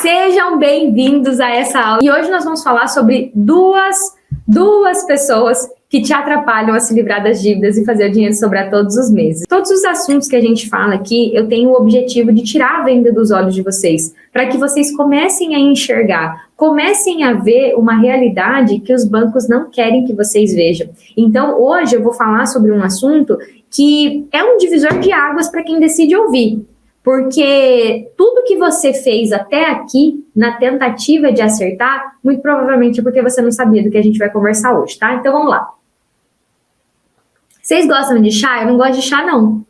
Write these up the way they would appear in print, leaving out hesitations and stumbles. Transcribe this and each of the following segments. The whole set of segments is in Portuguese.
Sejam bem-vindos a essa aula. E hoje nós vamos falar sobre duas pessoas que te atrapalham a se livrar das dívidas e fazer o dinheiro sobrar todos os meses. Todos os assuntos que a gente fala aqui, eu tenho o objetivo de tirar a venda dos olhos de vocês, para que vocês comecem a enxergar, comecem a ver uma realidade que os bancos não querem que vocês vejam. Então, hoje eu vou falar sobre um assunto que é um divisor de águas para quem decide ouvir. Porque tudo que você fez até aqui, na tentativa de acertar, muito provavelmente é porque você não sabia do que a gente vai conversar hoje, tá? Então vamos lá. Vocês gostam de chá? Eu não gosto de chá, não.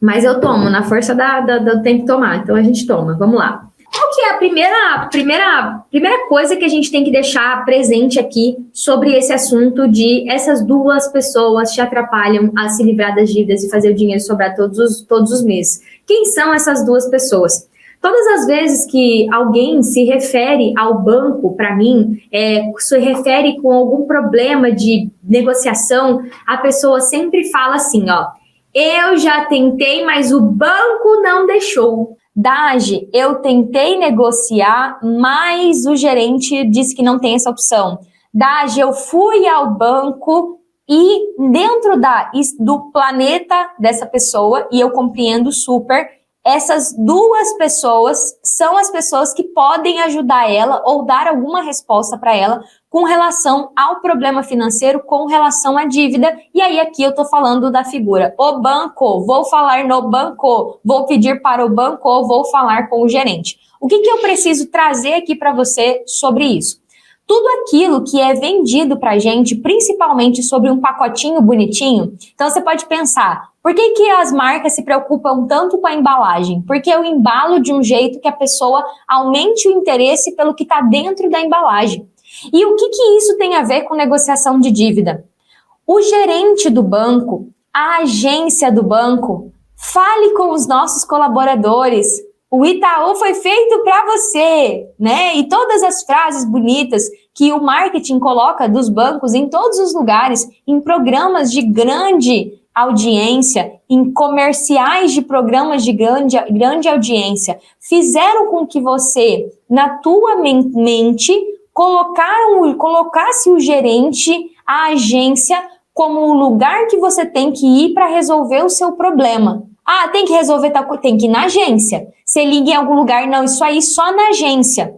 Mas eu tomo, na força do tempo de tomar. Então a gente toma. Vamos lá. Qual que é a primeira coisa que a gente tem que deixar presente aqui sobre esse assunto de essas duas pessoas te atrapalham a se livrar das dívidas e fazer o dinheiro sobrar todos os meses? Quem são essas duas pessoas? Todas as vezes que alguém se refere ao banco, para mim, se refere com algum problema de negociação, a pessoa sempre fala assim, ó, eu já tentei, mas o banco não deixou. Dage, eu tentei negociar, mas o gerente disse que não tem essa opção. Dage, eu fui ao banco e dentro do planeta dessa pessoa, e eu compreendo super, essas duas pessoas são as pessoas que podem ajudar ela ou dar alguma resposta para ela com relação ao problema financeiro, com relação à dívida. E aí aqui eu tô falando da figura, o banco, vou falar no banco, vou pedir para o banco, vou falar com o gerente. O que eu preciso trazer aqui para você sobre isso? Tudo aquilo que é vendido pra gente, principalmente sobre um pacotinho bonitinho, então você pode pensar, por que as marcas se preocupam tanto com a embalagem? Porque eu embalo de um jeito que a pessoa aumente o interesse pelo que está dentro da embalagem. E o que isso tem a ver com negociação de dívida? O gerente do banco, a agência do banco, fale com os nossos colaboradores. O Itaú foi feito para você, né? E todas as frases bonitas que o marketing coloca dos bancos em todos os lugares, em programas de grande audiência, em comerciais de programas de grande audiência, fizeram com que você, na tua mente, colocasse o gerente, a agência, como o lugar que você tem que ir para resolver o seu problema. Ah, tem que resolver tal coisa, tem que ir na agência. Você liga em algum lugar, não, isso aí só na agência.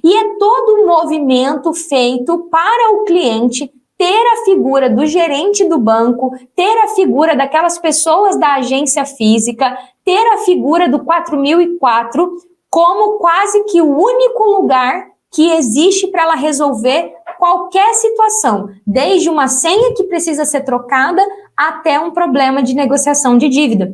E é todo um movimento feito para o cliente ter a figura do gerente do banco, ter a figura daquelas pessoas da agência física, ter a figura do 4004 como quase que o único lugar que existe para ela resolver qualquer situação, desde uma senha que precisa ser trocada até um problema de negociação de dívida.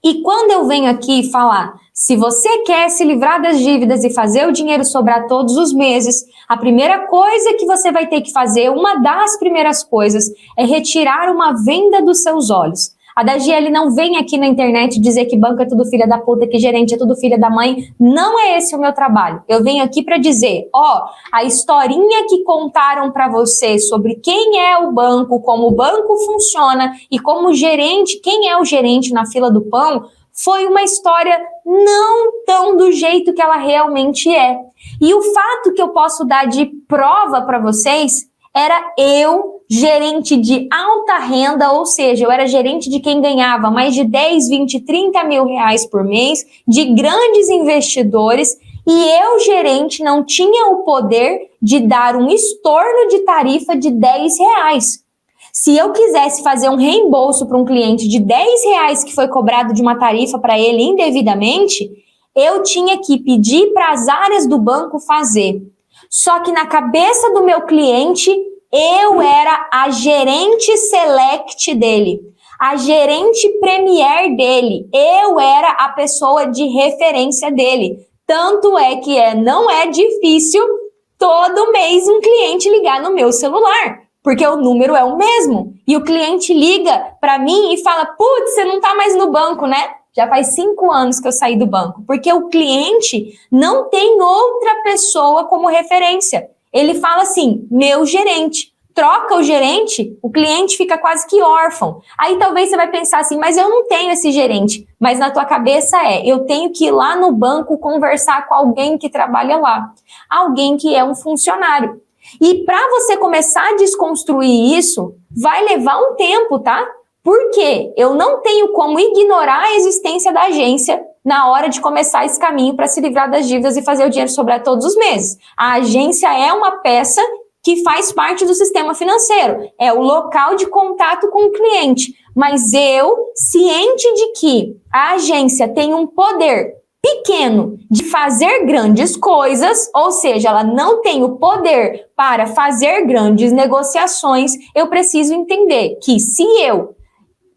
E quando eu venho aqui falar, se você quer se livrar das dívidas e fazer o dinheiro sobrar todos os meses, a primeira coisa que você vai ter que fazer, uma das primeiras coisas, é retirar uma venda dos seus olhos. A Dagiele não vem aqui na internet dizer que banco é tudo filha da puta, que gerente é tudo filha da mãe. Não é esse o meu trabalho. Eu venho aqui para dizer, a historinha que contaram para você sobre quem é o banco, como o banco funciona e como o gerente, quem é o gerente na fila do pão, foi uma história não tão do jeito que ela realmente é. E o fato que eu posso dar de prova para vocês era eu, gerente de alta renda, ou seja, eu era gerente de quem ganhava mais de 10, 20, 30 mil reais por mês, de grandes investidores, e eu, gerente, não tinha o poder de dar um estorno de tarifa de 10 reais. Se eu quisesse fazer um reembolso para um cliente de 10 reais que foi cobrado de uma tarifa para ele indevidamente, eu tinha que pedir para as áreas do banco fazer. Só que na cabeça do meu cliente, eu era a gerente select dele, a gerente premier dele, eu era a pessoa de referência dele. Tanto é que não é difícil todo mês um cliente ligar no meu celular, porque o número é o mesmo. E o cliente liga para mim e fala, putz, você não tá mais no banco, né? Já faz 5 anos que eu saí do banco, porque o cliente não tem outra pessoa como referência. Ele fala assim, meu gerente. troca o gerente, o cliente fica quase que órfão. Aí talvez você vai pensar assim, mas eu não tenho esse gerente. Mas na tua cabeça eu tenho que ir lá no banco conversar com alguém que trabalha lá. Alguém que é um funcionário. E para você começar a desconstruir isso, vai levar um tempo, tá? Porque eu não tenho como ignorar a existência da agência na hora de começar esse caminho para se livrar das dívidas e fazer o dinheiro sobrar todos os meses. A agência é uma peça que faz parte do sistema financeiro, é o local de contato com o cliente. Mas eu, ciente de que a agência tem um poder pequeno de fazer grandes coisas, ou seja, ela não tem o poder para fazer grandes negociações, eu preciso entender que se eu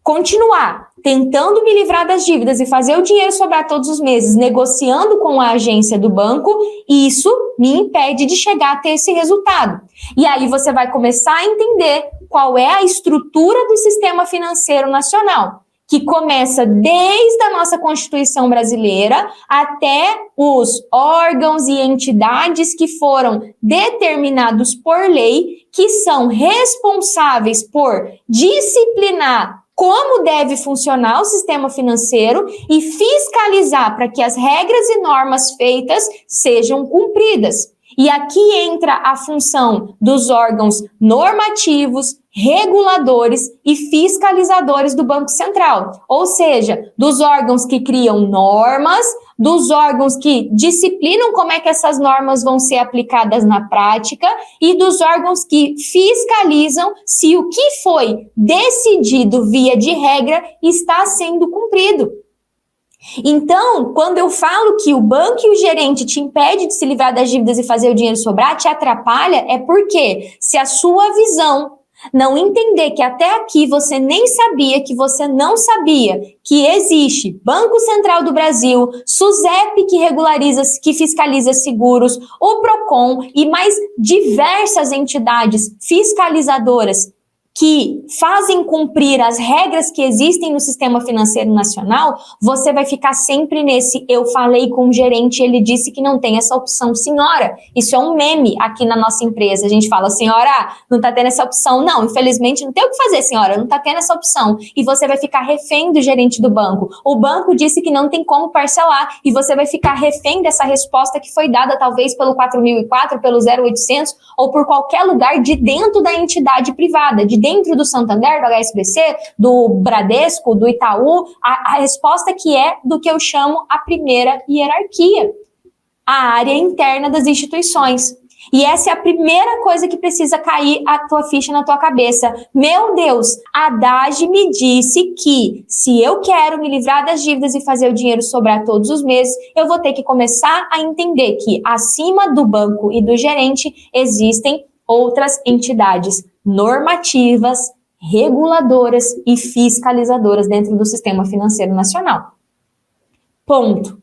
continuar tentando me livrar das dívidas e fazer o dinheiro sobrar todos os meses, negociando com a agência do banco, isso me impede de chegar a ter esse resultado. E aí você vai começar a entender qual é a estrutura do sistema financeiro nacional, que começa desde a nossa Constituição brasileira até os órgãos e entidades que foram determinados por lei, que são responsáveis por disciplinar como deve funcionar o sistema financeiro e fiscalizar para que as regras e normas feitas sejam cumpridas. E aqui entra a função dos órgãos normativos, reguladores e fiscalizadores do Banco Central, ou seja, dos órgãos que criam normas, dos órgãos que disciplinam como é que essas normas vão ser aplicadas na prática e dos órgãos que fiscalizam se o que foi decidido via de regra está sendo cumprido. Então, quando eu falo que o banco e o gerente te impede de se livrar das dívidas e fazer o dinheiro sobrar, te atrapalha, é porque se a sua visão não entender que até aqui você nem sabia que você não sabia que existe Banco Central do Brasil, SUSEP que fiscaliza seguros, o PROCON e mais diversas entidades fiscalizadoras que fazem cumprir as regras que existem no sistema financeiro nacional, você vai ficar sempre nesse eu falei com o gerente, ele disse que não tem essa opção. Senhora, isso é um meme aqui na nossa empresa. A gente fala, senhora, não tá tendo essa opção. Não, infelizmente não tem o que fazer, senhora, não tá tendo essa opção. E você vai ficar refém do gerente do banco. O banco disse que não tem como parcelar e você vai ficar refém dessa resposta que foi dada talvez pelo 4004, pelo 0800 ou por qualquer lugar de dentro da entidade privada, de dentro do Santander, do HSBC, do Bradesco, do Itaú, a resposta que é do que eu chamo a primeira hierarquia, a área interna das instituições. E essa é a primeira coisa que precisa cair a tua ficha na tua cabeça. Meu Deus, a Haddad me disse que se eu quero me livrar das dívidas e fazer o dinheiro sobrar todos os meses, eu vou ter que começar a entender que acima do banco e do gerente existem outras entidades normativas, reguladoras e fiscalizadoras dentro do sistema financeiro nacional. Ponto.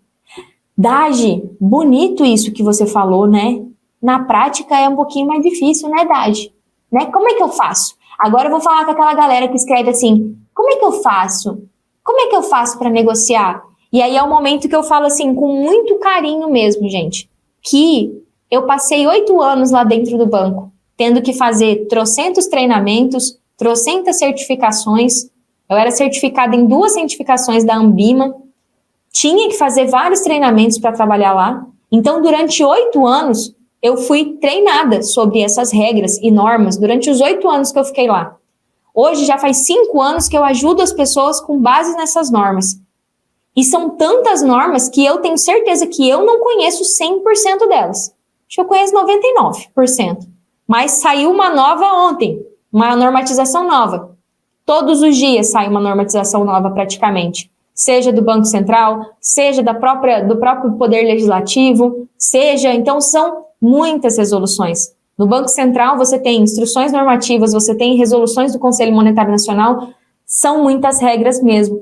Dagi, bonito isso que você falou, né? Na prática é um pouquinho mais difícil, né, Dagi? Né? Como é que eu faço? Agora eu vou falar com aquela galera que escreve assim, como é que eu faço? Como é que eu faço para negociar? E aí é o momento que eu falo assim, com muito carinho mesmo, gente, que eu passei 8 anos lá dentro do banco, tendo que fazer trocentos treinamentos, trocentas certificações. Eu era certificada em 2 certificações da Ambima, tinha que fazer vários treinamentos para trabalhar lá. Então, durante 8 anos, eu fui treinada sobre essas regras e normas, durante os 8 anos que eu fiquei lá. Hoje, já faz 5 anos que eu ajudo as pessoas com base nessas normas. E são tantas normas que eu tenho certeza que eu não conheço 100% delas. Acho que eu conheço 99%. Mas saiu uma nova ontem, uma normatização nova. Todos os dias sai uma normatização nova praticamente. Seja do Banco Central, seja do próprio Poder Legislativo, então são muitas resoluções. No Banco Central você tem instruções normativas, você tem resoluções do Conselho Monetário Nacional, são muitas regras mesmo.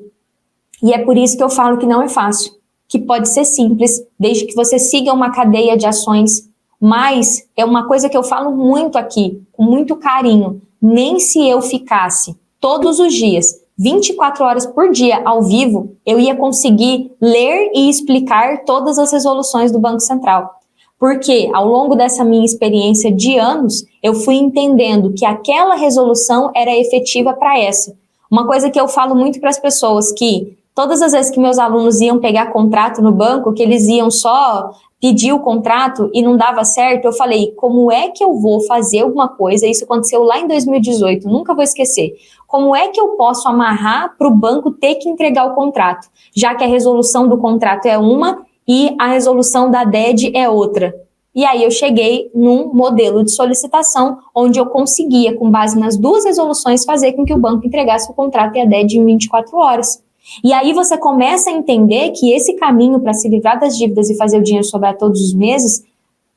E é por isso que eu falo que não é fácil, que pode ser simples, desde que você siga uma cadeia de ações. Mas é uma coisa que eu falo muito aqui, com muito carinho. Nem se eu ficasse todos os dias, 24 horas por dia ao vivo, eu ia conseguir ler e explicar todas as resoluções do Banco Central. Porque ao longo dessa minha experiência de anos, eu fui entendendo que aquela resolução era efetiva para essa. Uma coisa que eu falo muito para as pessoas, que todas as vezes que meus alunos iam pegar contrato no banco, que eles iam só pedir o contrato e não dava certo, eu falei, como é que eu vou fazer alguma coisa? Isso aconteceu lá em 2018, nunca vou esquecer. Como é que eu posso amarrar para o banco ter que entregar o contrato? Já que a resolução do contrato é uma e a resolução da DED é outra. E aí eu cheguei num modelo de solicitação onde eu conseguia, com base nas duas resoluções, fazer com que o banco entregasse o contrato e a DED em 24 horas. E aí você começa a entender que esse caminho para se livrar das dívidas e fazer o dinheiro sobrar todos os meses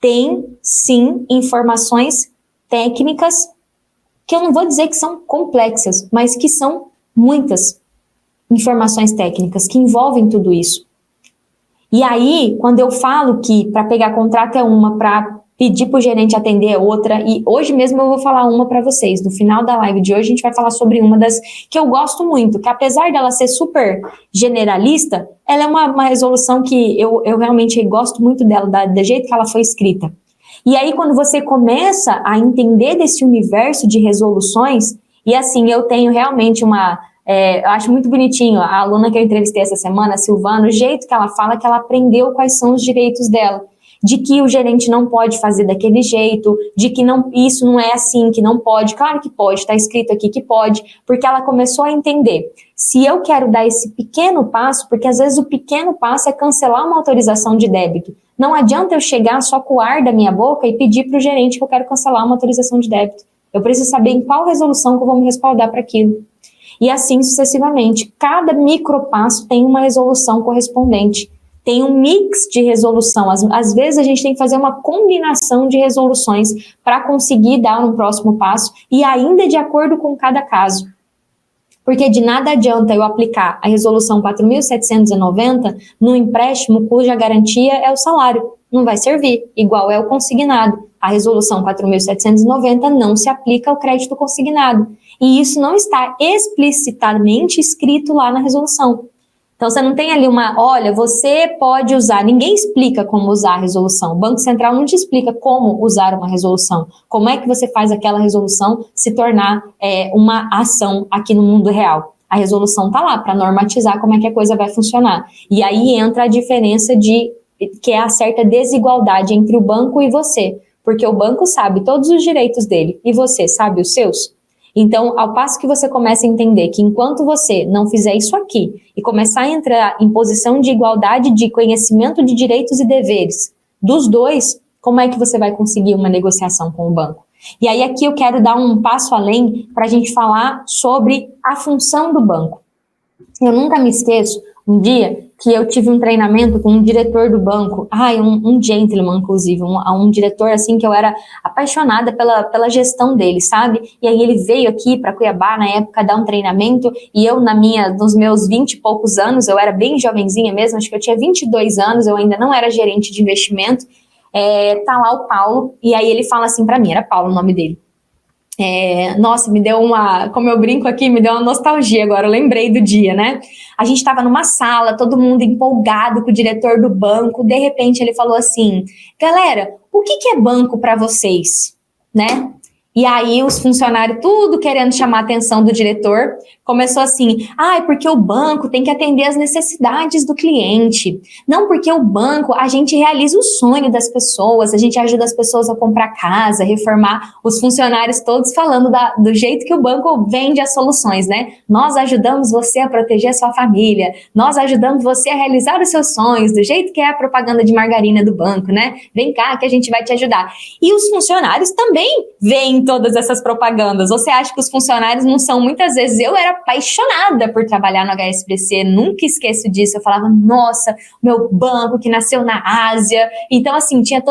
tem, sim, informações técnicas que eu não vou dizer que são complexas, mas que são muitas informações técnicas que envolvem tudo isso. E aí, quando eu falo que para pegar contrato é uma, para pedir para o gerente atender é outra, e hoje mesmo eu vou falar uma para vocês. No final da live de hoje a gente vai falar sobre uma das que eu gosto muito, que apesar dela ser super generalista, ela é uma resolução que eu realmente gosto muito dela, do jeito que ela foi escrita. E aí, quando você começa a entender desse universo de resoluções, e assim, eu tenho realmente eu acho muito bonitinho, a aluna que eu entrevistei essa semana, a Silvana, o jeito que ela fala que ela aprendeu quais são os direitos dela, de que o gerente não pode fazer daquele jeito, de que isso não é assim, que não pode, claro que pode, está escrito aqui que pode, porque ela começou a entender, se eu quero dar esse pequeno passo, porque às vezes o pequeno passo é cancelar uma autorização de débito, não adianta eu chegar só com o ar da minha boca e pedir para o gerente que eu quero cancelar uma autorização de débito, eu preciso saber em qual resolução que eu vou me respaldar para aquilo. E assim sucessivamente. Cada micropasso tem uma resolução correspondente. Tem um mix de resolução. Às vezes a gente tem que fazer uma combinação de resoluções para conseguir dar um próximo passo e ainda de acordo com cada caso. Porque de nada adianta eu aplicar a resolução 4.790 no empréstimo cuja garantia é o salário. Não vai servir, igual é o consignado. A resolução 4.790 não se aplica ao crédito consignado. E isso não está explicitamente escrito lá na resolução. Então, você não tem ali olha, você pode usar, ninguém explica como usar a resolução. O Banco Central não te explica como usar uma resolução. Como é que você faz aquela resolução se tornar uma ação aqui no mundo real. A resolução está lá para normatizar como é que a coisa vai funcionar. E aí entra a diferença que é a certa desigualdade entre o banco e você. Porque o banco sabe todos os direitos dele e você sabe os seus. Então, ao passo que você começa a entender que enquanto você não fizer isso aqui e começar a entrar em posição de igualdade de conhecimento de direitos e deveres dos dois, como é que você vai conseguir uma negociação com o banco? E aí aqui eu quero dar um passo além para a gente falar sobre a função do banco. Eu nunca me esqueço um dia que eu tive um treinamento com um diretor do banco, um gentleman, inclusive, um diretor assim que eu era apaixonada pela gestão dele, sabe? E aí ele veio aqui para Cuiabá na época dar um treinamento e eu nos meus 20 e poucos anos, eu era bem jovenzinha mesmo, acho que eu tinha 22 anos, eu ainda não era gerente de investimento, tá lá o Paulo, e aí ele fala assim para mim, era Paulo o nome dele. Nossa, me deu como eu brinco aqui, me deu uma nostalgia agora, eu lembrei do dia, né? A gente estava numa sala, todo mundo empolgado com o diretor do banco, de repente ele falou assim, galera, o que é banco para vocês, né? E aí os funcionários tudo querendo chamar a atenção do diretor, começou assim, porque o banco tem que atender as necessidades do cliente, não porque o banco, a gente realiza o sonho das pessoas, a gente ajuda as pessoas a comprar casa, reformar, os funcionários todos falando do jeito que o banco vende as soluções, né? Nós ajudamos você a proteger a sua família, nós ajudamos você a realizar os seus sonhos, do jeito que é a propaganda de margarina do banco, né? Vem cá que a gente vai te ajudar. E os funcionários também veem todas essas propagandas. Você acha que os funcionários não são, muitas vezes, eu era apaixonada por trabalhar no HSBC, nunca esqueço disso, eu falava, nossa, meu banco que nasceu na Ásia, então assim, tinha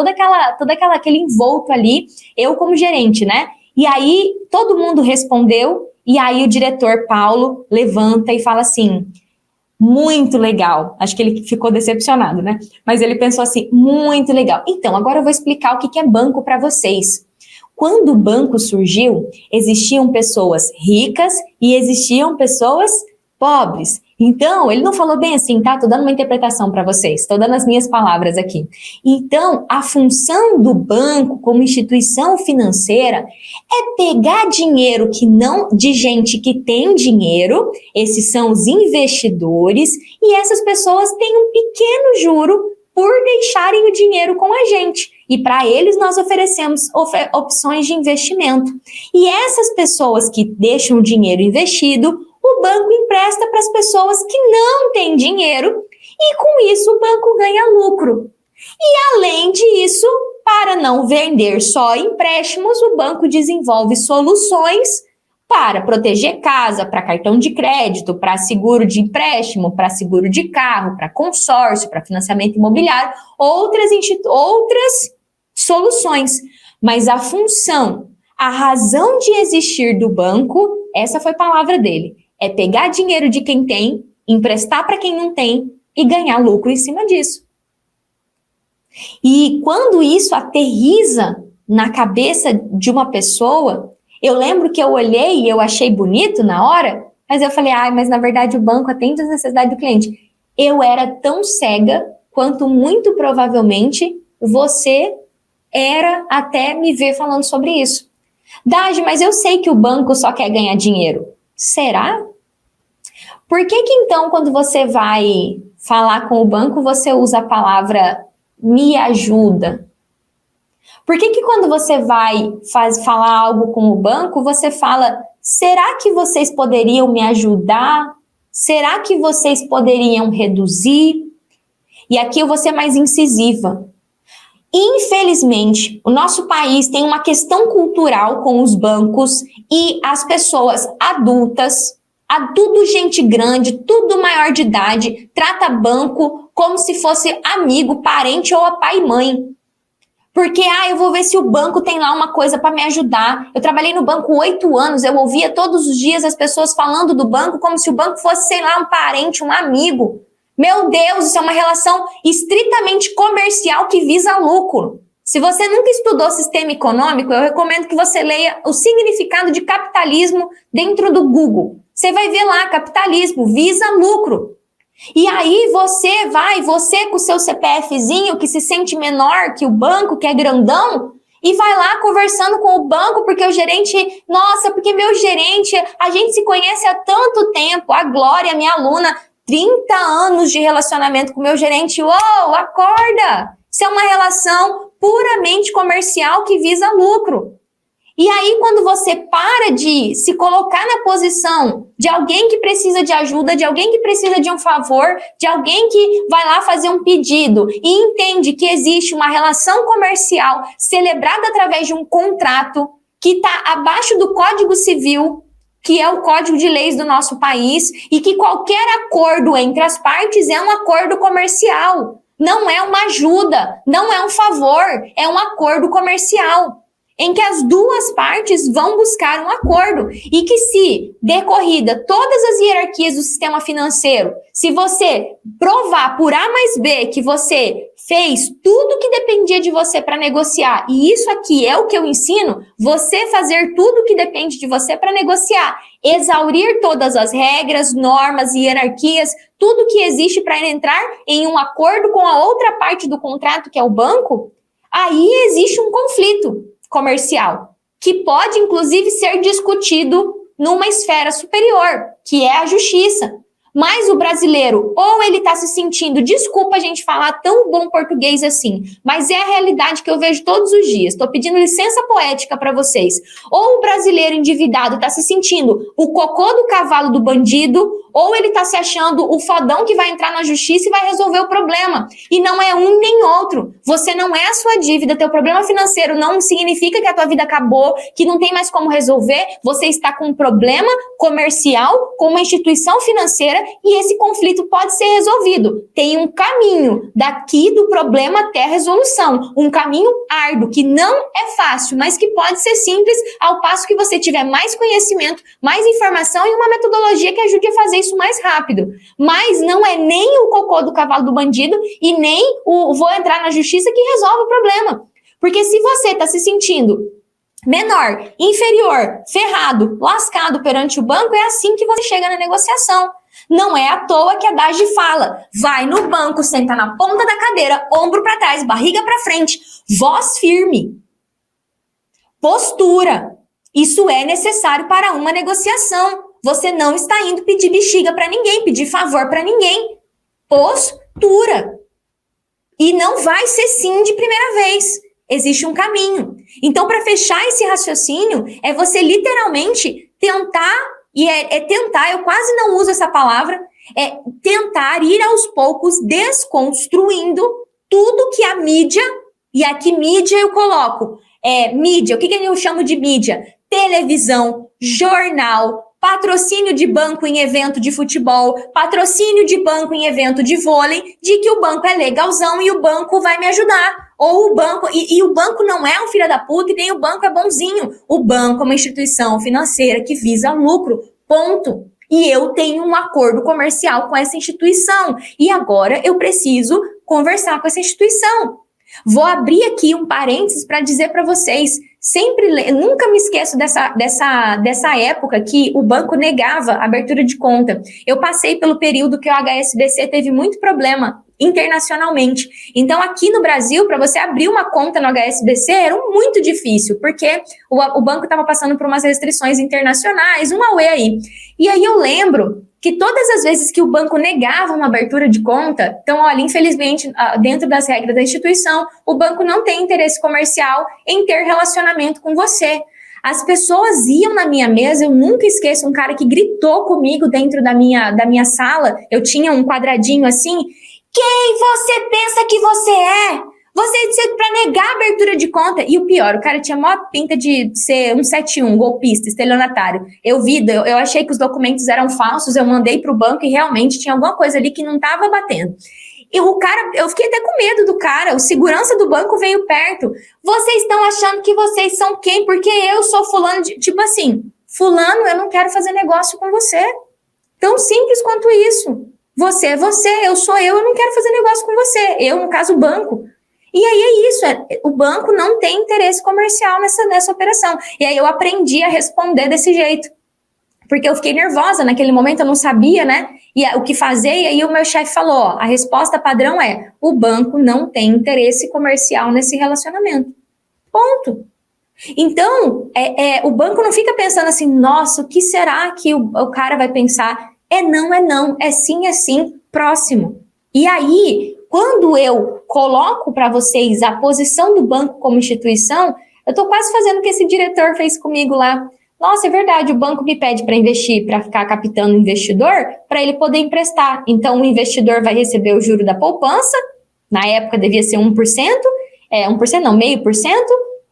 aquele envolto ali, eu como gerente, né? E aí, todo mundo respondeu, e aí o diretor Paulo levanta e fala assim, muito legal, acho que ele ficou decepcionado, né? Mas ele pensou assim, muito legal, então agora eu vou explicar o que é banco para vocês. Quando o banco surgiu, existiam pessoas ricas e existiam pessoas pobres. Então, ele não falou bem assim, tá? Tô dando uma interpretação para vocês, tô dando as minhas palavras aqui. Então, a função do banco como instituição financeira é pegar dinheiro que não, de gente que tem dinheiro, esses são os investidores, e essas pessoas têm um pequeno juro por deixarem o dinheiro com a gente. E para eles nós oferecemos opções de investimento. E essas pessoas que deixam o dinheiro investido, o banco empresta para as pessoas que não têm dinheiro e com isso o banco ganha lucro. E além disso, para não vender só empréstimos, o banco desenvolve soluções para proteger casa, para cartão de crédito, para seguro de empréstimo, para seguro de carro, para consórcio, para financiamento imobiliário, outras soluções. Mas a função, a razão de existir do banco, essa foi a palavra dele, é pegar dinheiro de quem tem, emprestar para quem não tem e ganhar lucro em cima disso. E quando isso aterriza na cabeça de uma pessoa, eu lembro que eu olhei e eu achei bonito na hora, mas eu falei, mas na verdade o banco atende às necessidades do cliente. Eu era tão cega quanto muito provavelmente você era até me ver falando sobre isso. Dade, mas eu sei que o banco só quer ganhar dinheiro. Será? Por que então quando você vai falar com o banco, você usa a palavra me ajuda? Por que quando você vai falar algo com o banco, você fala, será que vocês poderiam me ajudar? Será que vocês poderiam reduzir? E aqui eu vou ser mais incisiva. Infelizmente, o nosso país tem uma questão cultural com os bancos e as pessoas adultas, tudo gente grande, tudo maior de idade, trata banco como se fosse amigo, parente ou a pai e mãe. Porque, eu vou ver se o banco tem lá uma coisa para me ajudar. Eu trabalhei no banco 8 anos, eu ouvia todos os dias as pessoas falando do banco como se o banco fosse, sei lá, um parente, um amigo. Meu Deus, isso é uma relação estritamente comercial que visa lucro. Se você nunca estudou sistema econômico, eu recomendo que você leia o significado de capitalismo dentro do Google. Você vai ver lá, capitalismo visa lucro. E aí você com o seu CPFzinho que se sente menor que o banco, que é grandão, e vai lá conversando com o banco, porque o gerente, porque meu gerente, a gente se conhece há tanto tempo, a Glória, minha aluna, 30 anos de relacionamento com meu gerente, acorda! Isso é uma relação puramente comercial que visa lucro. E aí, quando você para de se colocar na posição de alguém que precisa de ajuda, de alguém que precisa de um favor, de alguém que vai lá fazer um pedido e entende que existe uma relação comercial celebrada através de um contrato que está abaixo do Código Civil, que é o Código de Leis do nosso país, e que qualquer acordo entre as partes é um acordo comercial. Não é uma ajuda, não é um favor, é um acordo comercial, em que as duas partes vão buscar um acordo e que, se decorrida todas as hierarquias do sistema financeiro, se você provar por A mais B que você fez tudo que dependia de você para negociar, e isso aqui é o que eu ensino, você fazer tudo que depende de você para negociar, exaurir todas as regras, normas, hierarquias, tudo que existe para entrar em um acordo com a outra parte do contrato, que é o banco, aí existe um conflito comercial, que pode, inclusive, ser discutido numa esfera superior, que é a justiça. Mas o brasileiro, ou ele está se sentindo, desculpa a gente falar tão bom português assim, mas é a realidade que eu vejo todos os dias, estou pedindo licença poética para vocês, ou o brasileiro endividado está se sentindo o cocô do cavalo do bandido, ou ele está se achando o fodão que vai entrar na justiça e vai resolver o problema. E não é um nem outro. Você não é a sua dívida, teu problema financeiro não significa que a tua vida acabou, que não tem mais como resolver. Você está com um problema comercial com uma instituição financeira e esse conflito pode ser resolvido. Tem um caminho daqui do problema até a resolução. Um caminho árduo, que não é fácil, mas que pode ser simples ao passo que você tiver mais conhecimento, mais informação e uma metodologia que ajude a fazer isso mais rápido. Mas não é nem o cocô do cavalo do bandido e nem o vou entrar na justiça que resolve o problema. Porque se você está se sentindo menor, inferior, ferrado, lascado perante o banco, é assim que você chega na negociação. Não é à toa que a Dagi fala, vai no banco, senta na ponta da cadeira, ombro para trás, barriga para frente, voz firme, postura. Isso é necessário para uma negociação. Você não está indo pedir bexiga para ninguém, pedir favor para ninguém. Postura. E não vai ser sim de primeira vez. Existe um caminho. Então, para fechar esse raciocínio, é você literalmente tentar, e tentar, eu quase não uso essa palavra, é tentar ir aos poucos desconstruindo tudo que a mídia, e aqui mídia eu coloco, mídia, o que eu chamo de mídia? Televisão, jornal, patrocínio de banco em evento de futebol, patrocínio de banco em evento de vôlei, de que o banco é legalzão e o banco vai me ajudar. Ou o banco, e o banco não é um filho da puta e nem o banco é bonzinho. O banco é uma instituição financeira que visa lucro, ponto. E eu tenho um acordo comercial com essa instituição. E agora eu preciso conversar com essa instituição. Vou abrir aqui um parênteses para dizer para vocês, nunca me esqueço dessa época que o banco negava a abertura de conta. Eu passei pelo período que o HSBC teve muito problema internacionalmente. Então, aqui no Brasil, para você abrir uma conta no HSBC era muito difícil, porque o banco estava passando por umas restrições internacionais, um auê aí. E aí eu lembro que todas as vezes que o banco negava uma abertura de conta, então, olha, infelizmente, dentro das regras da instituição, o banco não tem interesse comercial em ter relacionamento com você. As pessoas iam na minha mesa, eu nunca esqueço um cara que gritou comigo dentro da minha sala, eu tinha um quadradinho assim, quem você pensa que você é? Você para negar a abertura de conta. E o pior, o cara tinha a maior pinta de ser um 71, golpista, estelionatário. Eu achei que os documentos eram falsos, eu mandei para o banco e realmente tinha alguma coisa ali que não estava batendo. E o cara, eu fiquei até com medo do cara, o segurança do banco veio perto. Vocês estão achando que vocês são quem? Porque eu sou fulano de... Tipo assim, fulano, eu não quero fazer negócio com você. Tão simples quanto isso. Você é você, eu sou eu não quero fazer negócio com você. Eu, no caso, o banco. E aí é isso, o banco não tem interesse comercial nessa operação. E aí eu aprendi a responder desse jeito. Porque eu fiquei nervosa naquele momento, eu não sabia, né? O que fazer, e aí o meu chefe falou, ó, a resposta padrão é, o banco não tem interesse comercial nesse relacionamento. Ponto. Então, o banco não fica pensando assim, nossa, o que será que o cara vai pensar? É não, é sim, próximo. E aí, quando eu coloco para vocês a posição do banco como instituição, eu estou quase fazendo o que esse diretor fez comigo lá. Nossa, é verdade, o banco me pede para investir, para ficar captando o investidor, para ele poder emprestar. Então, o investidor vai receber o juro da poupança, na época devia ser 1%, 1% não, 0,5%,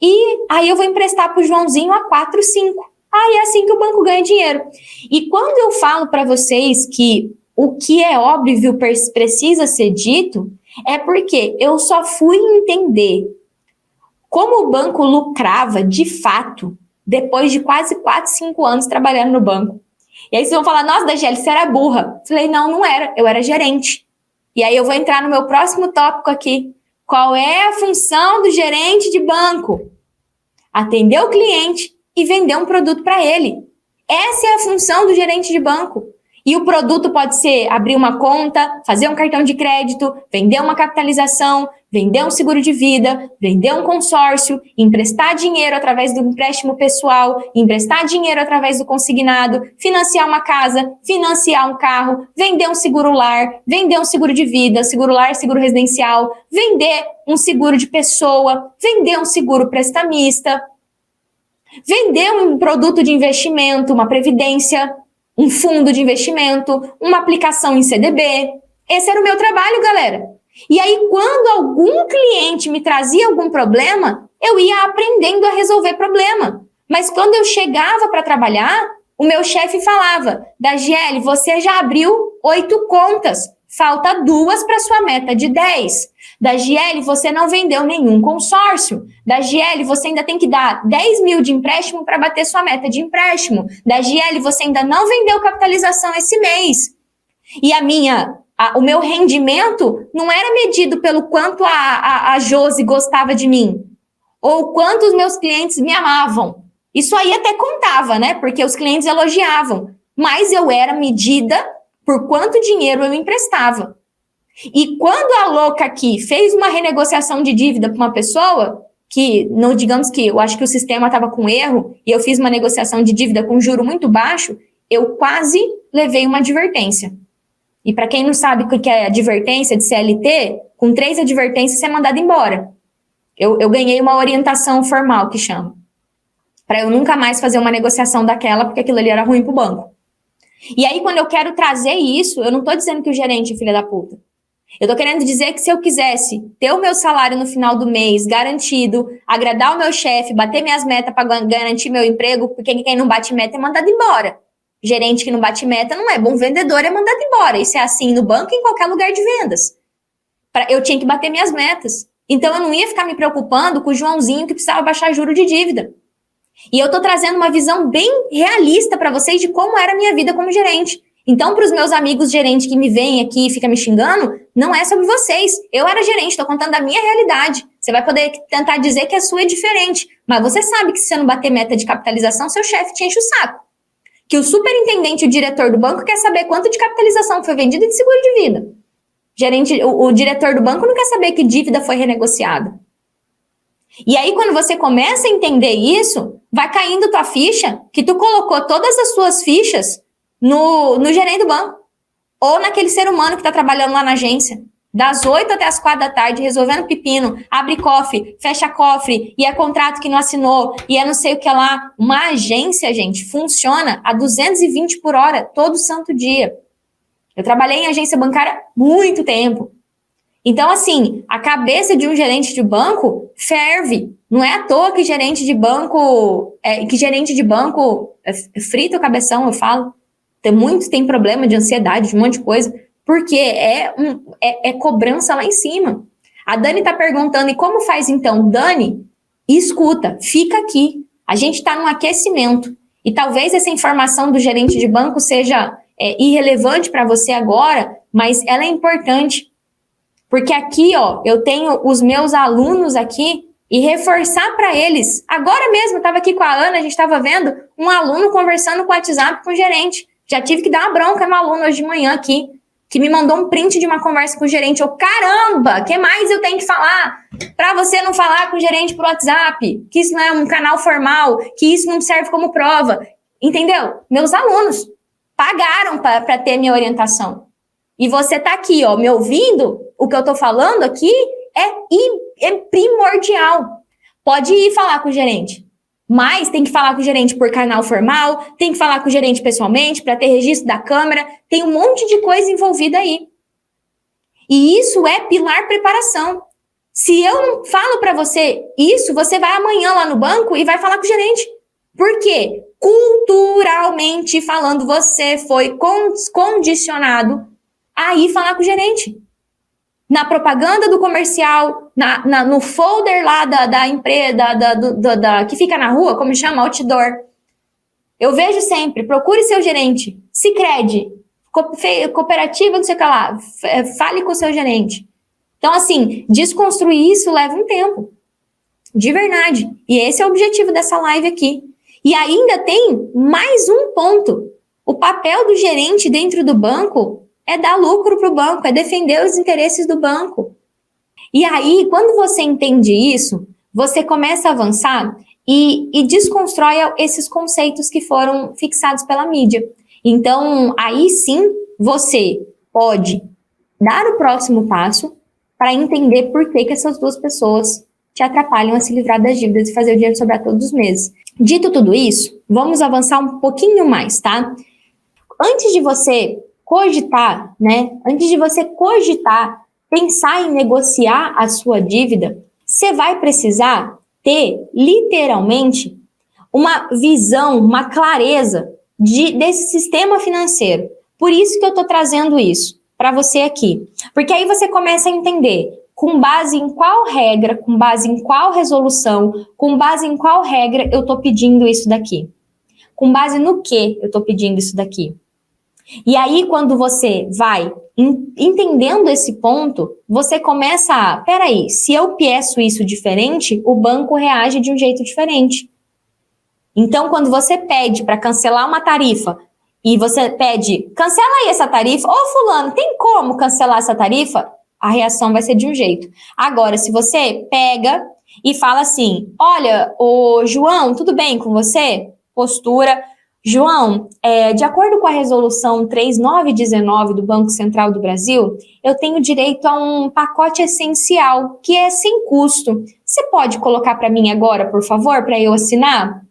e aí eu vou emprestar para o Joãozinho a 4, 5. Ah, é assim que o banco ganha dinheiro. E quando eu falo para vocês que o que é óbvio precisa ser dito, é porque eu só fui entender como o banco lucrava de fato depois de quase 4, 5 anos trabalhando no banco. E aí vocês vão falar, nossa, Dagiele, você era burra. Eu falei, não era, eu era gerente. E aí eu vou entrar no meu próximo tópico aqui. Qual é a função do gerente de banco? Atender o cliente e vender um produto para ele. Essa é a função do gerente de banco. E o produto pode ser abrir uma conta, fazer um cartão de crédito, vender uma capitalização, vender um seguro de vida, vender um consórcio, emprestar dinheiro através do empréstimo pessoal, emprestar dinheiro através do consignado, financiar uma casa, financiar um carro, vender um seguro lar, vender um seguro de vida, seguro lar, seguro residencial, vender um seguro de pessoa, vender um seguro prestamista, vender um produto de investimento, uma previdência, um fundo de investimento, uma aplicação em CDB. Esse era o meu trabalho, galera. E aí, quando algum cliente me trazia algum problema, eu ia aprendendo a resolver problema. Mas quando eu chegava para trabalhar, o meu chefe falava, Dagiele, você já abriu 8 contas, falta 2 para sua meta de 10. Dagiele, você não vendeu nenhum consórcio. Dagiele, você ainda tem que dar 10 mil de empréstimo para bater sua meta de empréstimo. Dagiele, você ainda não vendeu capitalização esse mês. E o meu rendimento não era medido pelo quanto a Josi gostava de mim, ou quanto os meus clientes me amavam. Isso aí até contava, né? Porque os clientes elogiavam. Mas eu era medida por quanto dinheiro eu emprestava. E quando a louca aqui fez uma renegociação de dívida para uma pessoa, que, não, digamos que eu acho que o sistema estava com erro, e eu fiz uma negociação de dívida com juro muito baixo, eu quase levei uma advertência. E para quem não sabe o que é advertência de CLT, com 3 advertências você é mandado embora. Eu ganhei uma orientação formal, que chama. Para eu nunca mais fazer uma negociação daquela, porque aquilo ali era ruim para o banco. E aí, quando eu quero trazer isso, eu não estou dizendo que o gerente é filha da puta. Eu estou querendo dizer que se eu quisesse ter o meu salário no final do mês garantido, agradar o meu chefe, bater minhas metas para garantir meu emprego, porque quem não bate meta é mandado embora. Gerente que não bate meta não é bom vendedor, é mandado embora. Isso é assim no banco e em qualquer lugar de vendas. Eu tinha que bater minhas metas. Então eu não ia ficar me preocupando com o Joãozinho que precisava baixar juro de dívida. E eu estou trazendo uma visão bem realista para vocês de como era a minha vida como gerente. Então, para os meus amigos gerentes que me veem aqui e ficam me xingando, não é sobre vocês. Eu era gerente, estou contando a minha realidade. Você vai poder tentar dizer que a sua é diferente. Mas você sabe que se você não bater meta de capitalização, seu chefe te enche o saco. Que o superintendente e o diretor do banco quer saber quanto de capitalização foi vendida e de seguro de vida. O diretor do banco não quer saber que dívida foi renegociada. E aí, quando você começa a entender isso, vai caindo tua ficha, que tu colocou todas as suas fichas no gerente do banco. Ou naquele ser humano que está trabalhando lá na agência. Das 8 até as 4 da tarde, resolvendo pepino, abre cofre, fecha cofre, e é contrato que não assinou, e é não sei o que lá. Uma agência, gente, funciona a 220 por hora, todo santo dia. Eu trabalhei em agência bancária muito tempo. Então, assim, a cabeça de um gerente de banco ferve. Não é à toa que gerente de banco frita o cabeção, eu falo. Muitos têm problema de ansiedade, de um monte de coisa, porque é cobrança lá em cima. A Dani tá perguntando, e como faz então? Dani, escuta, fica aqui. A gente está num aquecimento. E talvez essa informação do gerente de banco seja irrelevante para você agora, mas ela é importante. Porque aqui, ó, eu tenho os meus alunos aqui e reforçar para eles. Agora mesmo, eu estava aqui com a Ana, a gente estava vendo um aluno conversando com o WhatsApp com o gerente. Já tive que dar uma bronca no aluno hoje de manhã aqui, que me mandou um print de uma conversa com o gerente. Eu, caramba, o que mais eu tenho que falar para você não falar com o gerente por WhatsApp? Que isso não é um canal formal, que isso não serve como prova. Entendeu? Meus alunos pagaram para ter minha orientação. E você tá aqui, ó, me ouvindo? O que eu tô falando aqui é primordial. Pode ir falar com o gerente. Mas tem que falar com o gerente por canal formal, tem que falar com o gerente pessoalmente, para ter registro da Câmara, tem um monte de coisa envolvida aí. E isso é pilar preparação. Se eu não falo para você isso, você vai amanhã lá no banco e vai falar com o gerente. Por quê? Culturalmente falando, você foi condicionado a ir falar com o gerente. Na propaganda do comercial, no folder lá da empresa, que fica na rua, como chama, outdoor. Eu vejo sempre, procure seu gerente. Sicredi, cooperativa, não sei o que lá, fale com o seu gerente. Então, assim, desconstruir isso leva um tempo. De verdade. E esse é o objetivo dessa live aqui. E ainda tem mais um ponto. O papel do gerente dentro do banco é dar lucro para o banco, é defender os interesses do banco. E aí, quando você entende isso, você começa a avançar e desconstrói esses conceitos que foram fixados pela mídia. Então, aí sim, você pode dar o próximo passo para entender por que essas duas pessoas te atrapalham a se livrar das dívidas e fazer o dinheiro sobrar todos os meses. Dito tudo isso, vamos avançar um pouquinho mais, tá? Antes de você cogitar, pensar em negociar a sua dívida, você vai precisar ter, literalmente, uma visão, uma clareza desse sistema financeiro. Por isso que eu estou trazendo isso para você aqui. Porque aí você começa a entender com base em qual regra, com base em qual resolução, com base em qual regra eu estou pedindo isso daqui. Com base no que eu estou pedindo isso daqui. E aí, quando você vai entendendo esse ponto, você começa a, peraí, se eu peço isso diferente, o banco reage de um jeito diferente. Então, quando você pede para cancelar uma tarifa e você pede, cancela aí essa tarifa, ô fulano, tem como cancelar essa tarifa? A reação vai ser de um jeito. Agora, se você pega e fala assim, olha, ô João, tudo bem com você? Postura, João, de acordo com a resolução 3919 do Banco Central do Brasil, eu tenho direito a um pacote essencial, que é sem custo. Você pode colocar para mim agora, por favor, para eu assinar?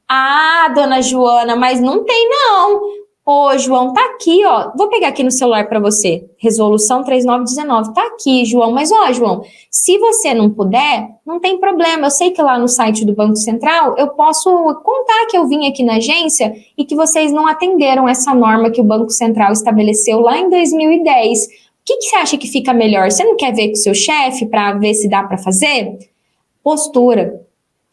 Ah, dona Joana, mas não tem não. Ô, João, tá aqui, ó. Vou pegar aqui no celular para você. Resolução 3919. Tá aqui, João. Mas, ó, João, se você não puder, não tem problema. Eu sei que lá no site do Banco Central eu posso contar que eu vim aqui na agência e que vocês não atenderam essa norma que o Banco Central estabeleceu lá em 2010. O que você acha que fica melhor? Você não quer ver com o seu chefe para ver se dá para fazer? Postura.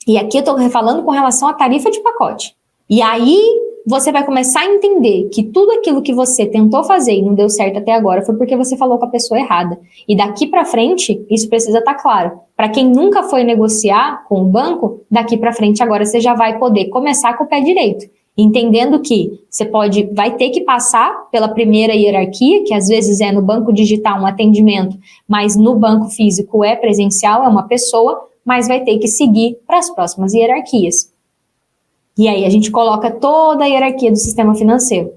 E aqui eu estou falando com relação à tarifa de pacote. E aí você vai começar a entender que tudo aquilo que você tentou fazer e não deu certo até agora foi porque você falou com a pessoa errada. E daqui para frente, isso precisa estar claro. Para quem nunca foi negociar com o banco, daqui para frente agora você já vai poder começar com o pé direito. Entendendo que você vai ter que passar pela primeira hierarquia, que às vezes é no banco digital um atendimento, mas no banco físico é presencial, é uma pessoa, mas vai ter que seguir para as próximas hierarquias. E aí a gente coloca toda a hierarquia do sistema financeiro.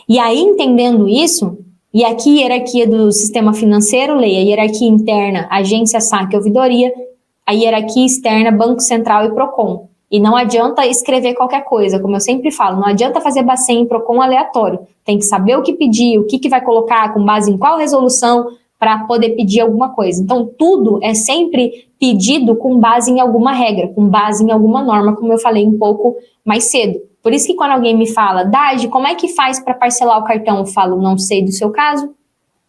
E aí, entendendo isso, e aqui hierarquia do sistema financeiro, leia hierarquia interna, agência, saque, ouvidoria, a hierarquia externa, Banco Central e Procon. E não adianta escrever qualquer coisa, como eu sempre falo, não adianta fazer Bacen e Procon aleatório. Tem que saber o que pedir, o que vai colocar, com base em qual resolução, para poder pedir alguma coisa. Então, tudo é sempre pedido com base em alguma regra, com base em alguma norma, como eu falei um pouco mais cedo. Por isso que quando alguém me fala, Dade, como é que faz para parcelar o cartão? Eu falo, não sei do seu caso.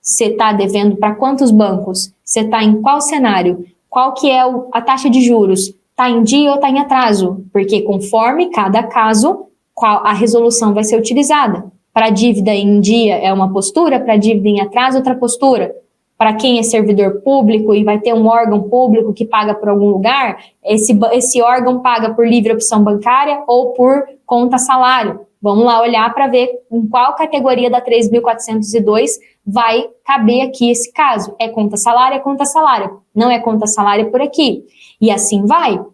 Você está devendo para quantos bancos? Você está em qual cenário? Qual que é a taxa de juros? Está em dia ou está em atraso? Porque conforme cada caso, a resolução vai ser utilizada. Para dívida em dia é uma postura, para dívida em atraso outra postura. Para quem é servidor público e vai ter um órgão público que paga por algum lugar, esse órgão paga por livre opção bancária ou por conta salário. Vamos lá olhar para ver em qual categoria da 3.402 vai caber aqui esse caso. É conta salário, é conta salário. Não é conta salário por aqui. E assim vai.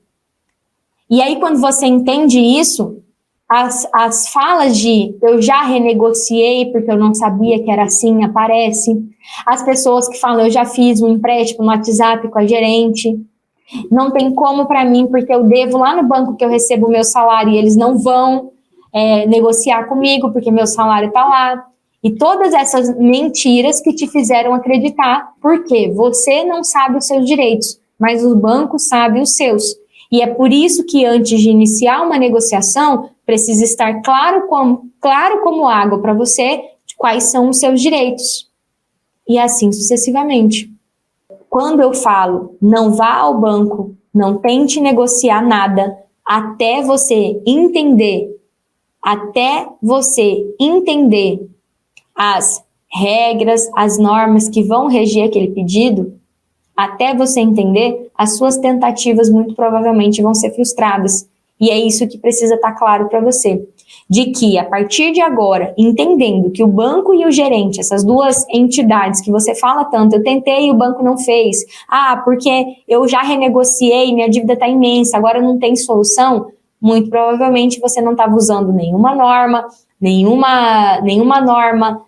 E aí, quando você entende isso, as falas de eu já renegociei porque eu não sabia que era assim, aparece. As pessoas que falam eu já fiz um empréstimo no WhatsApp com a gerente. Não tem como para mim porque eu devo lá no banco que eu recebo o meu salário e eles não vão negociar comigo porque meu salário está lá. E todas essas mentiras que te fizeram acreditar porque você não sabe os seus direitos, mas os bancos sabem os seus. E é por isso que antes de iniciar uma negociação, precisa estar claro como água para você quais são os seus direitos. E assim sucessivamente. Quando eu falo, não vá ao banco, não tente negociar nada, até você entender as regras, as normas que vão reger aquele pedido, até você entender, as suas tentativas muito provavelmente vão ser frustradas. E é isso que precisa estar claro para você. De que, a partir de agora, entendendo que o banco e o gerente, essas duas entidades que você fala tanto, eu tentei e o banco não fez, porque eu já renegociei, minha dívida está imensa, agora não tem solução, muito provavelmente você não estava usando nenhuma norma,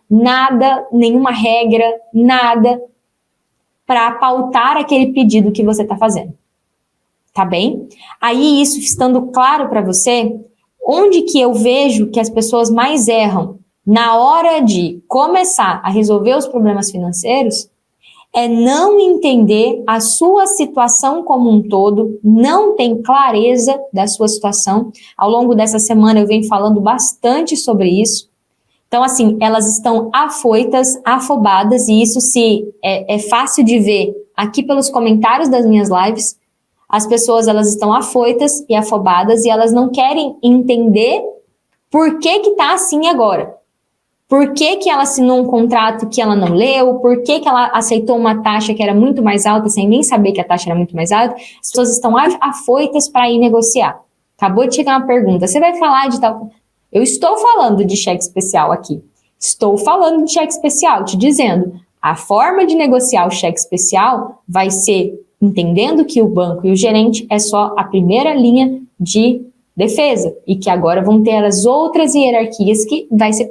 nada, nenhuma regra, nada, para pautar aquele pedido que você está fazendo. Tá bem? Aí, isso estando claro para você, onde que eu vejo que as pessoas mais erram na hora de começar a resolver os problemas financeiros é não entender a sua situação como um todo, não tem clareza da sua situação. Ao longo dessa semana eu venho falando bastante sobre isso. Então, assim, elas estão afoitas, afobadas, e isso é fácil de ver aqui pelos comentários das minhas lives. As pessoas, elas estão afoitas e afobadas, e elas não querem entender por que tá assim agora. Por que ela assinou um contrato que ela não leu, por que ela aceitou uma taxa que era muito mais alta, sem nem saber que a taxa era muito mais alta. As pessoas estão afoitas para ir negociar. Acabou de chegar uma pergunta, você vai falar de tal... Eu estou falando de cheque especial aqui. Estou falando de cheque especial, te dizendo, a forma de negociar o cheque especial vai ser entendendo que o banco e o gerente é só a primeira linha de defesa e que agora vão ter as outras hierarquias que vai ser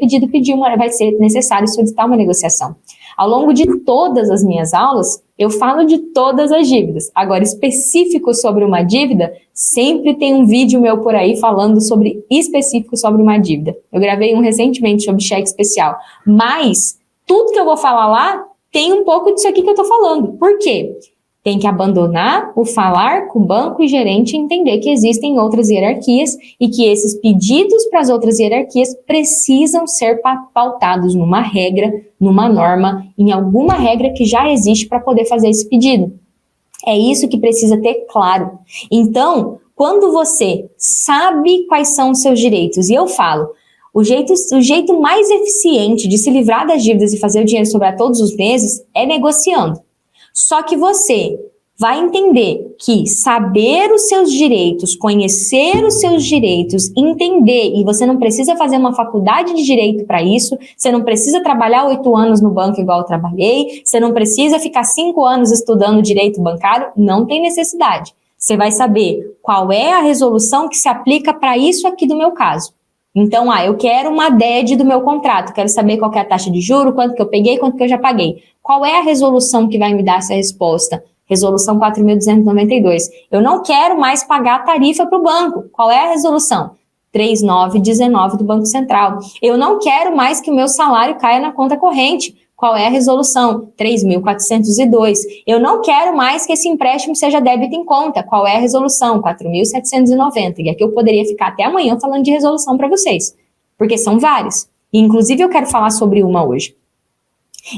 vai ser necessário solicitar uma negociação. Ao longo de todas as minhas aulas, eu falo de todas as dívidas. Agora, específico sobre uma dívida, sempre tem um vídeo meu por aí falando sobre específico sobre uma dívida. Eu gravei um recentemente sobre cheque especial, mas tudo que eu vou falar lá tem um pouco disso aqui que eu tô falando. Por quê? Tem que abandonar o falar com o banco e gerente e entender que existem outras hierarquias e que esses pedidos para as outras hierarquias precisam ser pautados numa regra, numa norma, em alguma regra que já existe para poder fazer esse pedido. É isso que precisa ter claro. Então, quando você sabe quais são os seus direitos, e eu falo, o jeito mais eficiente de se livrar das dívidas e fazer o dinheiro sobrar todos os meses é negociando. Só que você vai entender que saber os seus direitos, conhecer os seus direitos, entender, e você não precisa fazer uma faculdade de direito para isso, você não precisa trabalhar 8 anos no banco igual eu trabalhei, você não precisa ficar 5 anos estudando direito bancário, não tem necessidade. Você vai saber qual é a resolução que se aplica para isso aqui do meu caso. Então, eu quero uma DED do meu contrato, quero saber qual que é a taxa de juros, quanto que eu peguei, quanto que eu já paguei. Qual é a resolução que vai me dar essa resposta? Resolução 4.292. Eu não quero mais pagar a tarifa para o banco. Qual é a resolução? 3.919 do Banco Central. Eu não quero mais que o meu salário caia na conta corrente. Qual é a resolução? 3.402. Eu não quero mais que esse empréstimo seja débito em conta. Qual é a resolução? 4.790. E aqui eu poderia ficar até amanhã falando de resolução para vocês, porque são várias. E, inclusive, eu quero falar sobre uma hoje.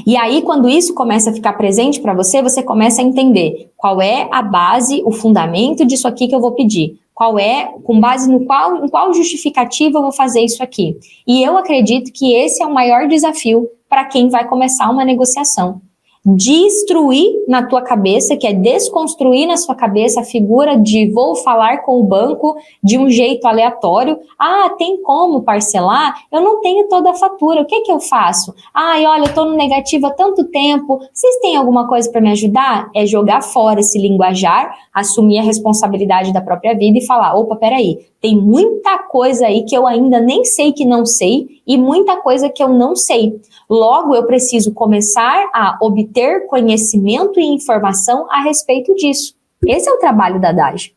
E aí, quando isso começa a ficar presente para você, você começa a entender qual é a base, o fundamento disso aqui que eu vou pedir. Com base em qual justificativa eu vou fazer isso aqui. E eu acredito que esse é o maior desafio para quem vai começar uma negociação. Destruir na tua cabeça, que é desconstruir na sua cabeça a figura de vou falar com o banco de um jeito aleatório. Tem como parcelar? Eu não tenho toda a fatura, o que eu faço? Olha, eu estou no negativo há tanto tempo, vocês têm alguma coisa para me ajudar? É jogar fora esse linguajar, assumir a responsabilidade da própria vida e falar, opa, peraí, tem muita coisa aí que eu ainda nem sei que não sei e muita coisa que eu não sei. Logo, eu preciso começar a obter conhecimento e informação a respeito disso. Esse é o trabalho da DAGE.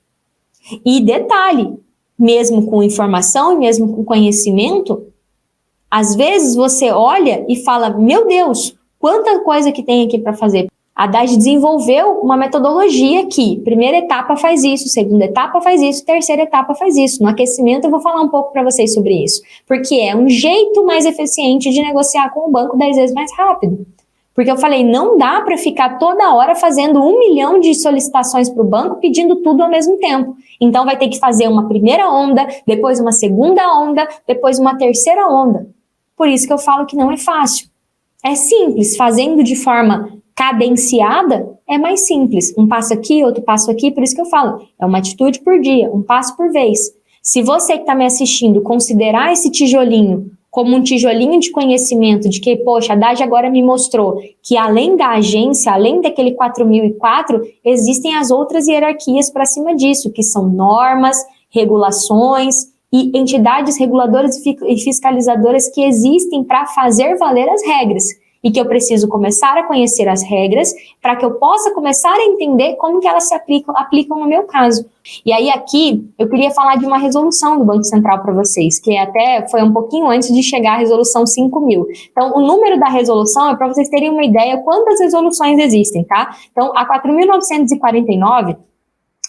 E detalhe, mesmo com informação e mesmo com conhecimento, às vezes você olha e fala, meu Deus, quanta coisa que tem aqui para fazer. A DAGE desenvolveu uma metodologia que primeira etapa faz isso, segunda etapa faz isso, terceira etapa faz isso. No aquecimento eu vou falar um pouco para vocês sobre isso, porque é um jeito mais eficiente de negociar com o banco 10 vezes mais rápido. Porque eu falei, não dá para ficar toda hora fazendo 1 milhão de solicitações para o banco pedindo tudo ao mesmo tempo. Então vai ter que fazer uma primeira onda, depois uma segunda onda, depois uma terceira onda. Por isso que eu falo que não é fácil. É simples, fazendo de forma cadenciada é mais simples. Um passo aqui, outro passo aqui, por isso que eu falo, é uma atitude por dia, um passo por vez. Se você que está me assistindo considerar esse tijolinho como um tijolinho de conhecimento de que, poxa, a DAGE agora me mostrou que além da agência, além daquele 4004, existem as outras hierarquias para cima disso, que são normas, regulações e entidades reguladoras e fiscalizadoras que existem para fazer valer as regras. E que eu preciso começar a conhecer as regras para que eu possa começar a entender como que elas se aplicam no meu caso. E aí aqui eu queria falar de uma resolução do Banco Central para vocês, que até foi um pouquinho antes de chegar a resolução 5.000. Então o número da resolução é para vocês terem uma ideia quantas resoluções existem, tá? Então a 4.949,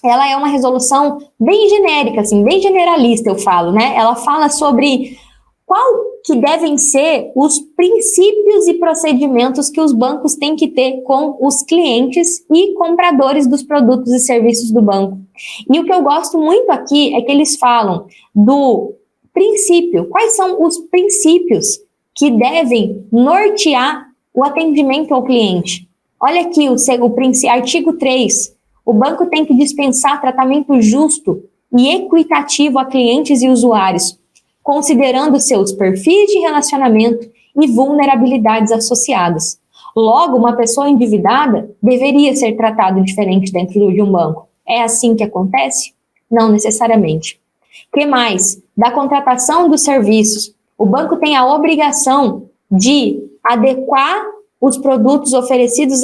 ela é uma resolução bem genérica, assim, bem generalista eu falo, né? Ela fala sobre qual que devem ser os princípios e procedimentos que os bancos têm que ter com os clientes e compradores dos produtos e serviços do banco. E o que eu gosto muito aqui é que eles falam do princípio, quais são os princípios que devem nortear o atendimento ao cliente. Olha aqui o artigo 3, o banco tem que dispensar tratamento justo e equitativo a clientes e usuários. considerando seus perfis de relacionamento e vulnerabilidades associadas. Logo, uma pessoa endividada deveria ser tratada diferente dentro de um banco. É assim que acontece? Não necessariamente. O que mais? Da contratação dos serviços. O banco tem a obrigação de adequar os produtos oferecidos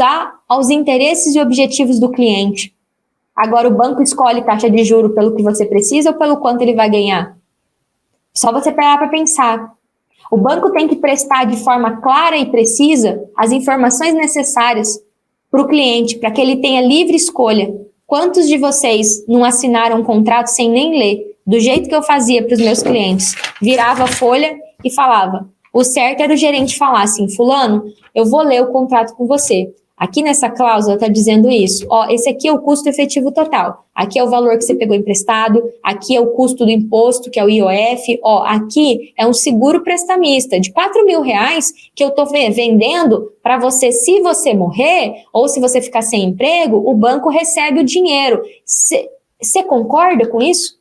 aos interesses e objetivos do cliente. Agora, o banco escolhe taxa de juros pelo que você precisa ou pelo quanto ele vai ganhar? Só você parar para pensar. O banco tem que prestar de forma clara e precisa as informações necessárias para o cliente, para que ele tenha livre escolha. Quantos de vocês não assinaram um contrato sem nem ler? Do jeito que eu fazia para os meus clientes. Virava a folha e falava. O certo era o gerente falar assim, fulano, eu vou ler o contrato com você. Aqui nessa cláusula está dizendo isso. Ó, esse aqui é o custo efetivo total. Aqui é o valor que você pegou emprestado. Aqui é o custo do imposto, que é o IOF. Ó, aqui é um seguro prestamista de R$4.000 que eu estou vendendo para você, se você morrer ou se você ficar sem emprego, o banco recebe o dinheiro. Você concorda com isso?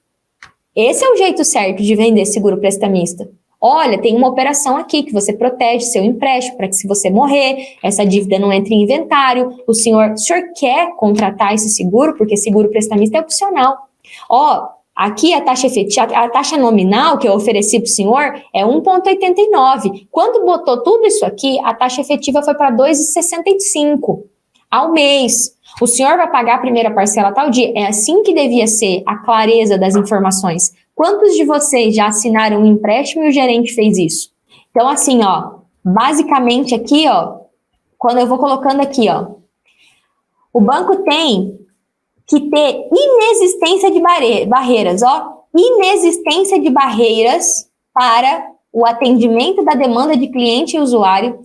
Esse é o jeito certo de vender seguro prestamista. Olha, tem uma operação aqui que você protege seu empréstimo para que se você morrer, essa dívida não entre em inventário. O senhor quer contratar esse seguro? Porque seguro prestamista é opcional. Ó, aqui a taxa efetiva, a taxa nominal que eu ofereci para o senhor é 1,89. Quando botou tudo isso aqui, a taxa efetiva foi para 2,65 ao mês. O senhor vai pagar a primeira parcela tal dia. É assim que devia ser a clareza das informações. Quantos de vocês já assinaram um empréstimo e o gerente fez isso? Então, assim, ó, basicamente aqui, ó, quando eu vou colocando aqui, ó, o banco tem que ter inexistência de barreiras, ó, inexistência de barreiras para o atendimento da demanda de cliente e usuário,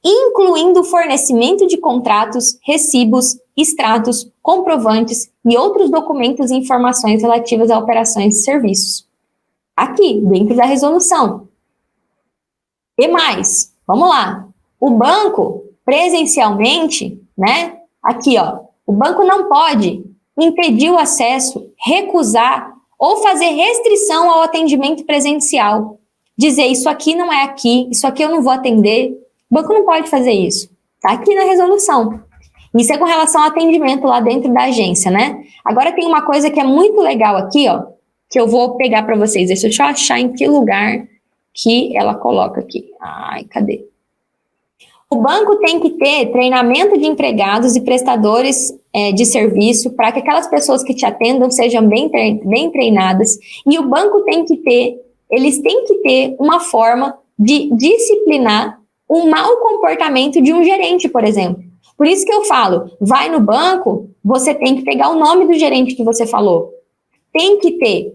incluindo o fornecimento de contratos, recibos, extratos, comprovantes e outros documentos e informações relativas a operações e serviços. Aqui, dentro da resolução. E mais, vamos lá. O banco, presencialmente, né? Aqui, ó, o banco não pode impedir o acesso, recusar ou fazer restrição ao atendimento presencial. Dizer, isso aqui não é aqui, isso aqui eu não vou atender. O banco não pode fazer isso. Está aqui na resolução. Isso é com relação ao atendimento lá dentro da agência, né? Agora tem uma coisa que é muito legal aqui, ó, que eu vou pegar para vocês. Deixa eu só achar em que lugar que ela coloca aqui. Ai, cadê? O banco tem que ter treinamento de empregados e prestadores de serviço para que aquelas pessoas que te atendam sejam bem treinadas. E o banco eles têm que ter uma forma de disciplinar o mau comportamento de um gerente, por exemplo. Por isso que eu falo, vai no banco, você tem que pegar o nome do gerente que você falou. Tem que ter.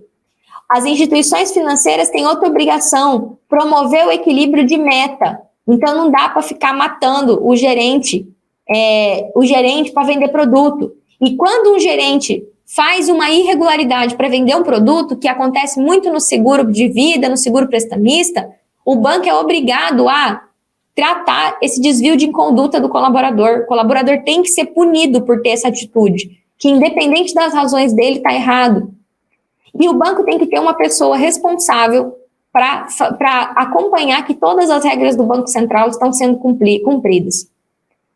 As instituições financeiras têm outra obrigação, promover o equilíbrio de meta. Então, não dá para ficar matando o gerente para vender produto. E quando um gerente faz uma irregularidade para vender um produto, que acontece muito no seguro de vida, no seguro prestamista, o banco é obrigado a tratar esse desvio de conduta do colaborador. O colaborador tem que ser punido por ter essa atitude, que independente das razões dele, está errado. E o banco tem que ter uma pessoa responsável para acompanhar que todas as regras do Banco Central estão sendo cumpridas.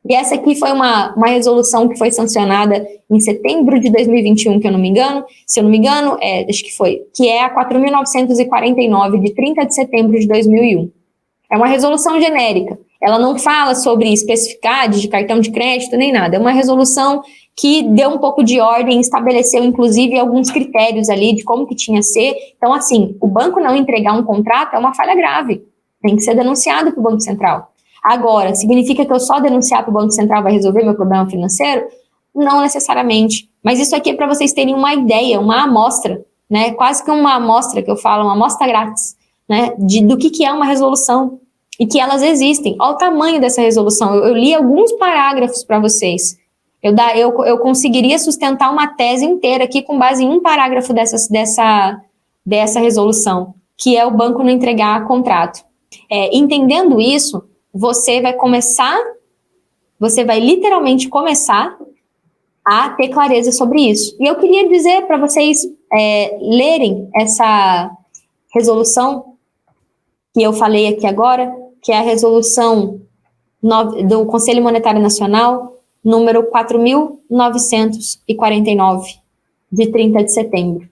E essa aqui foi uma resolução que foi sancionada em setembro de 2021, que eu não me engano, se eu não me engano, acho que foi, que é a 4.949, de 30 de setembro de 2001. É uma resolução genérica, ela não fala sobre especificidade de cartão de crédito nem nada, é uma resolução que deu um pouco de ordem, estabeleceu inclusive alguns critérios ali de como que tinha que ser. Então, assim, o banco não entregar um contrato é uma falha grave, tem que ser denunciado para o Banco Central. Agora, significa que eu só denunciar para o Banco Central vai resolver meu problema financeiro? Não necessariamente, mas isso aqui é para vocês terem uma ideia, uma amostra, né? Quase que uma amostra que eu falo, uma amostra grátis, né? Do que é uma resolução e que elas existem. Olha o tamanho dessa resolução, eu li alguns parágrafos para vocês. Eu conseguiria sustentar uma tese inteira aqui com base em um parágrafo dessa resolução, que é o banco não entregar contrato. Entendendo isso, você vai literalmente começar a ter clareza sobre isso. E eu queria dizer para vocês lerem essa resolução que eu falei aqui agora, que é a resolução do Conselho Monetário Nacional, número 4.949, de 30 de setembro.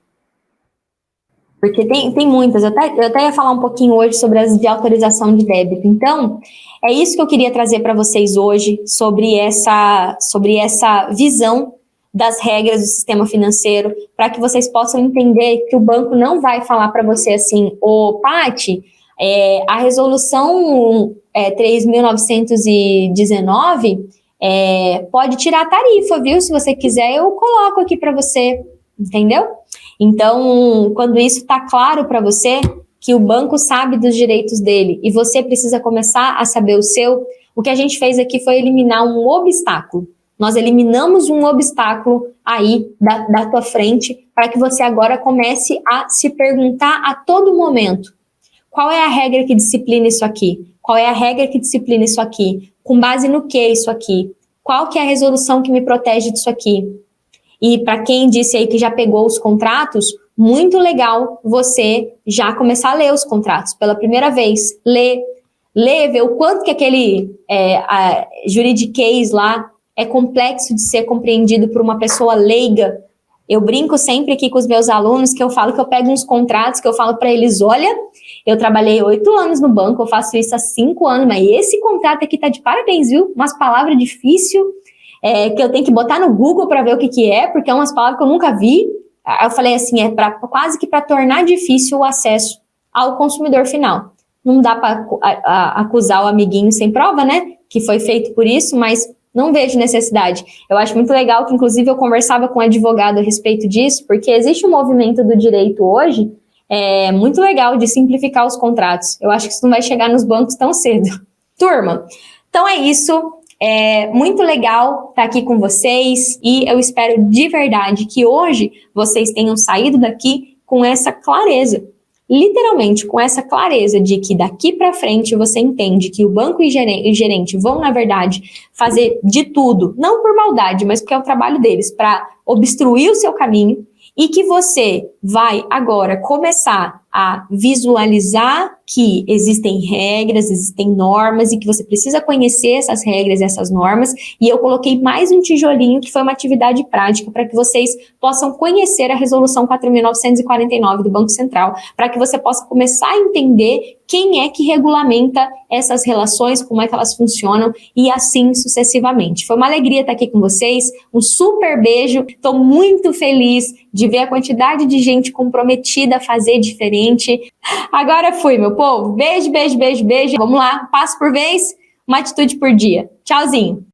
Porque tem muitas, eu até ia falar um pouquinho hoje sobre as de autorização de débito. Então, é isso que eu queria trazer para vocês hoje, sobre essa visão das regras do sistema financeiro, para que vocês possam entender que o banco não vai falar para você assim, ô Paty, a resolução 3.919 pode tirar a tarifa, viu? Se você quiser, eu coloco aqui para você, entendeu? Então, quando isso está claro para você, que o banco sabe dos direitos dele e você precisa começar a saber o seu, o que a gente fez aqui foi eliminar um obstáculo. Nós eliminamos um obstáculo aí da tua frente para que você agora comece a se perguntar a todo momento: qual é a regra que disciplina isso aqui? Qual é a regra que disciplina isso aqui? Com base no que isso aqui? Qual que é a resolução que me protege disso aqui? E para quem disse aí que já pegou os contratos, muito legal você já começar a ler os contratos pela primeira vez. Ler, ver o quanto que aquele juridiquês lá é complexo de ser compreendido por uma pessoa leiga. Eu brinco sempre aqui com os meus alunos que eu falo que eu pego uns contratos que eu falo para eles: olha, eu trabalhei 8 anos no banco, eu faço isso há 5 anos, mas esse contrato aqui tá de parabéns, viu? Umas palavras difíceis, que eu tenho que botar no Google para ver o que é, porque é umas palavras que eu nunca vi. Eu falei assim, quase que para tornar difícil o acesso ao consumidor final. Não dá para acusar o amiguinho sem prova, né? Que foi feito por isso, mas não vejo necessidade. Eu acho muito legal que, inclusive, eu conversava com um advogado a respeito disso, porque existe um movimento do direito hoje muito legal de simplificar os contratos. Eu acho que isso não vai chegar nos bancos tão cedo. Turma, então é isso. É muito legal estar aqui com vocês e eu espero de verdade que hoje vocês tenham saído daqui com essa clareza. Literalmente, com essa clareza de que daqui para frente você entende que o banco e gerente vão, na verdade, fazer de tudo, não por maldade, mas porque é o trabalho deles, para obstruir o seu caminho, e que você vai agora começar a visualizar que existem regras, existem normas e que você precisa conhecer essas regras e essas normas. E eu coloquei mais um tijolinho que foi uma atividade prática para que vocês possam conhecer a resolução 4.949 do Banco Central, para que você possa começar a entender quem é que regulamenta essas relações, como é que elas funcionam e assim sucessivamente. Foi uma alegria estar aqui com vocês, um super beijo, estou muito feliz de ver a quantidade de gente comprometida a fazer diferente. Agora fui, meu povo. Beijo, beijo, beijo, beijo. Vamos lá, passo por vez, uma atitude por dia. Tchauzinho.